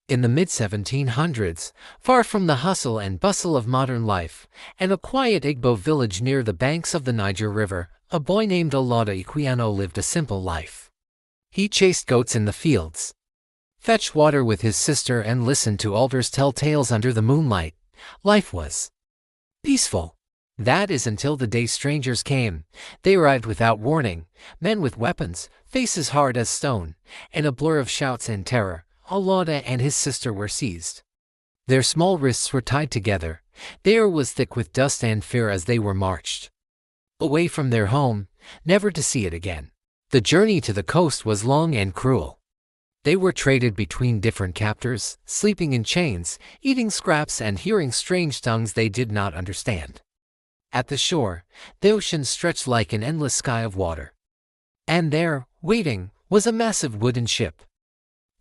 In the mid-1700s, far from the hustle and bustle of modern life, in a quiet Igbo village near the banks of the Niger River, a boy named Olaudah Equiano lived a simple life. He chased goats in the fields, fetched water with his sister, and listened to elders tell tales under the moonlight. Life was peaceful. That is until the day strangers came. They arrived without warning, men with weapons, faces hard as stone, in a blur of shouts and terror. Olaudah and his sister were seized. Their small wrists were tied together. The air was thick with dust and fear as they were marched away from their home, never to see it again. The journey to the coast was long and cruel. They were traded between different captors, sleeping in chains, eating scraps, and hearing strange tongues they did not understand. At the shore, the ocean stretched like an endless sky of water. And there, waiting, was a massive wooden ship.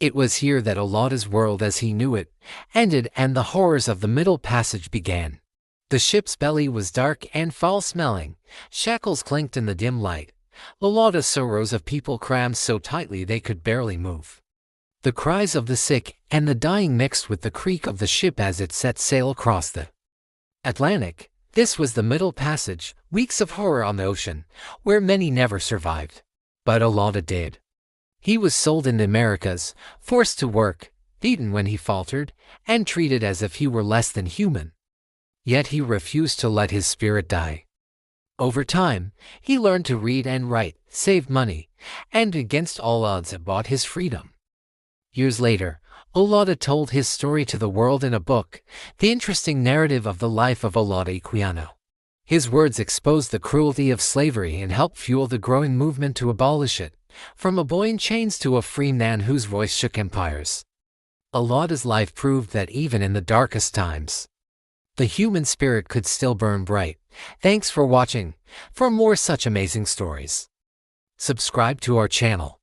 It was here that Olaudah's world as he knew it ended and the horrors of the Middle Passage began. The ship's belly was dark and foul-smelling. Shackles clinked in the dim light. Olaudah saw rows of people crammed so tightly they could barely move. The cries of the sick and the dying mixed with the creak of the ship as it set sail across the Atlantic. This was the Middle Passage, weeks of horror on the ocean, where many never survived. But Olaudah did. He was sold in the Americas, forced to work, beaten when he faltered, and treated as if he were less than human. Yet he refused to let his spirit die. Over time, he learned to read and write, saved money, and against all odds bought his freedom. Years later, Olaudah told his story to the world in a book, The Interesting Narrative of the Life of Olaudah Equiano. His words exposed the cruelty of slavery and helped fuel the growing movement to abolish it, from a boy in chains to a free man whose voice shook empires. Olaudah's life proved that even in the darkest times, the human spirit could still burn bright. Thanks for watching. For more such amazing stories, subscribe to our channel.